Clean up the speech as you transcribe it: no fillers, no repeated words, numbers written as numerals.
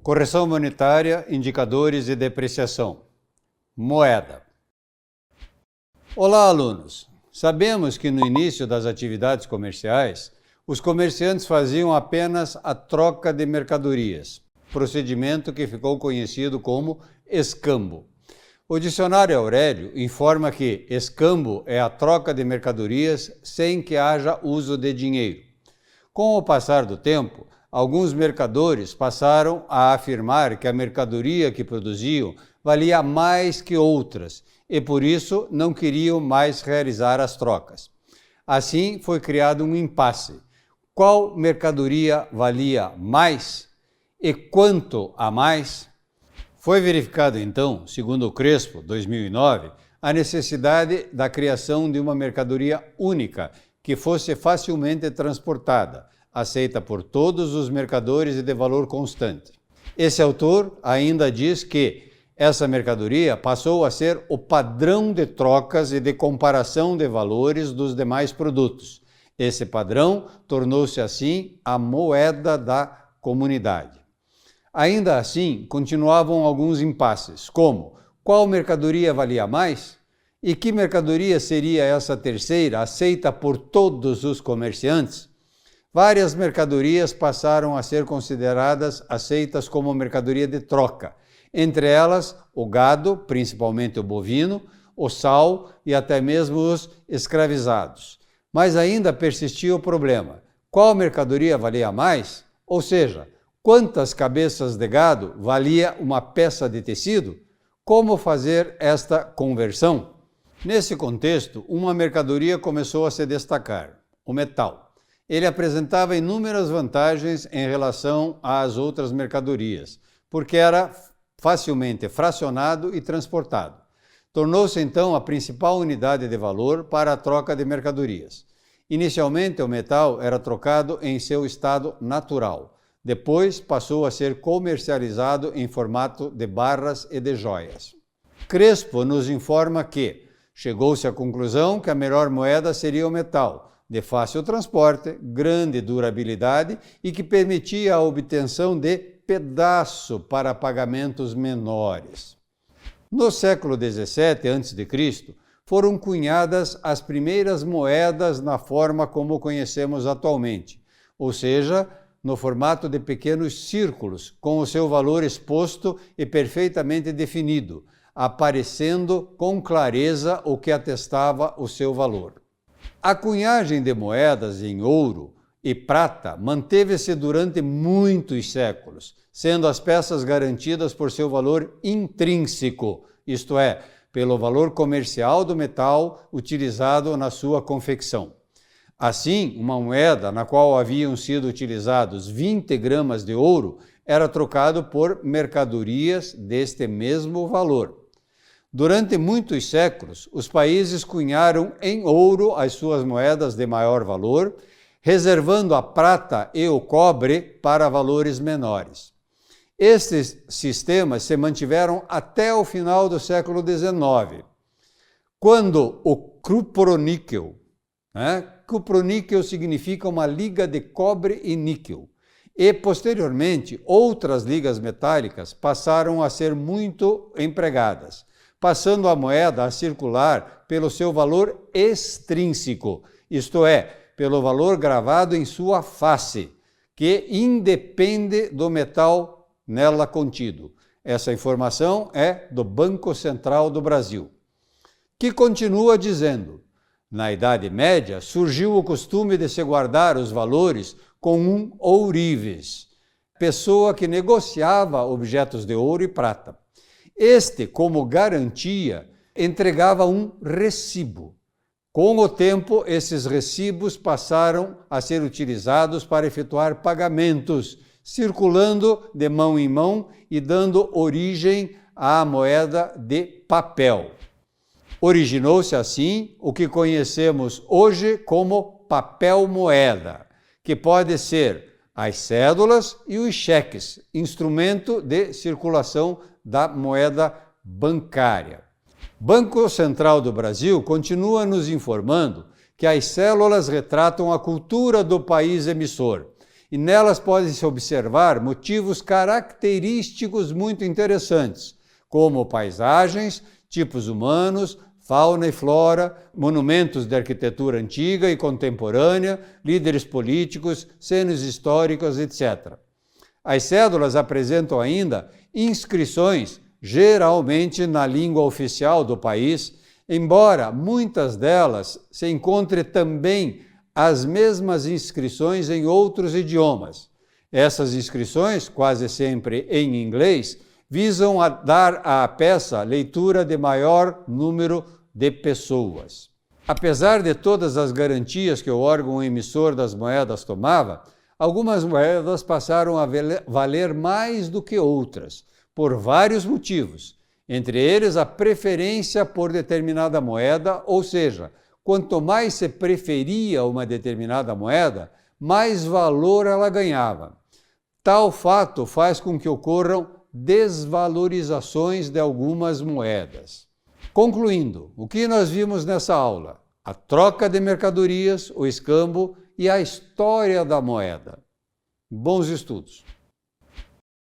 Correção monetária, indicadores de depreciação. Moeda. Olá, alunos! Sabemos que no início das atividades comerciais, os comerciantes faziam apenas a troca de mercadorias, procedimento que ficou conhecido como escambo. O dicionário Aurélio informa que escambo é a troca de mercadorias sem que haja uso de dinheiro. Com o passar do tempo, alguns mercadores passaram a afirmar que a mercadoria que produziam valia mais que outras e por isso não queriam mais realizar as trocas. Assim foi criado um impasse. Qual mercadoria valia mais e quanto a mais? Foi verificado então, segundo o Crespo, 2009, a necessidade da criação de uma mercadoria única que fosse facilmente transportada, aceita por todos os mercadores e de valor constante. Esse autor ainda diz que essa mercadoria passou a ser o padrão de trocas e de comparação de valores dos demais produtos. Esse padrão tornou-se assim a moeda da comunidade. Ainda assim, continuavam alguns impasses, como qual mercadoria valia mais? E que mercadoria seria essa terceira, aceita por todos os comerciantes? Várias mercadorias passaram a ser consideradas aceitas como mercadoria de troca, entre elas o gado, principalmente o bovino, o sal e até mesmo os escravizados. Mas ainda persistia o problema: qual mercadoria valia mais? Ou seja, quantas cabeças de gado valia uma peça de tecido? Como fazer esta conversão? Nesse contexto, uma mercadoria começou a se destacar: o metal. Ele apresentava inúmeras vantagens em relação às outras mercadorias, porque era facilmente fracionado e transportado. Tornou-se então a principal unidade de valor para a troca de mercadorias. Inicialmente, o metal era trocado em seu estado natural. Depois passou a ser comercializado em formato de barras e de joias. Crespo nos informa que chegou-se à conclusão que a melhor moeda seria o metal, de fácil transporte, grande durabilidade e que permitia a obtenção de pedaço para pagamentos menores. No século XVII a.C., foram cunhadas as primeiras moedas na forma como conhecemos atualmente, ou seja, no formato de pequenos círculos, com o seu valor exposto e perfeitamente definido, aparecendo com clareza o que atestava o seu valor. A cunhagem de moedas em ouro e prata manteve-se durante muitos séculos, sendo as peças garantidas por seu valor intrínseco, isto é, pelo valor comercial do metal utilizado na sua confecção. Assim, uma moeda na qual haviam sido utilizados 20 gramas de ouro era trocado por mercadorias deste mesmo valor. Durante muitos séculos, os países cunharam em ouro as suas moedas de maior valor, reservando a prata e o cobre para valores menores. Estes sistemas se mantiveram até o final do século XIX, quando o cuproníquel, cuproníquel significa uma liga de cobre e níquel, e posteriormente outras ligas metálicas passaram a ser muito empregadas, passando a moeda a circular pelo seu valor extrínseco, isto é, pelo valor gravado em sua face, que independe do metal nela contido. Essa informação é do Banco Central do Brasil, que continua dizendo: na Idade Média surgiu o costume de se guardar os valores com um ourives, pessoa que negociava objetos de ouro e prata. Este, como garantia, entregava um recibo. Com o tempo, esses recibos passaram a ser utilizados para efetuar pagamentos, circulando de mão em mão e dando origem à moeda de papel. Originou-se assim o que conhecemos hoje como papel-moeda, que pode ser as cédulas e os cheques, instrumento de circulação da moeda bancária. Banco Central do Brasil continua nos informando que as células retratam a cultura do país emissor e nelas podem-se observar motivos característicos muito interessantes, como paisagens, tipos humanos, fauna e flora, monumentos de arquitetura antiga e contemporânea, líderes políticos, cenas históricas, etc. As cédulas apresentam ainda inscrições, geralmente na língua oficial do país, embora muitas delas se encontrem também as mesmas inscrições em outros idiomas. Essas inscrições, quase sempre em inglês, visam a dar à peça leitura de maior número de pessoas. Apesar de todas as garantias que o órgão emissor das moedas tomava, algumas moedas passaram a valer mais do que outras, por vários motivos, entre eles a preferência por determinada moeda, ou seja, quanto mais se preferia uma determinada moeda, mais valor ela ganhava. Tal fato faz com que ocorram desvalorizações de algumas moedas. Concluindo, o que nós vimos nessa aula? A troca de mercadorias, o escambo e a história da moeda. Bons estudos!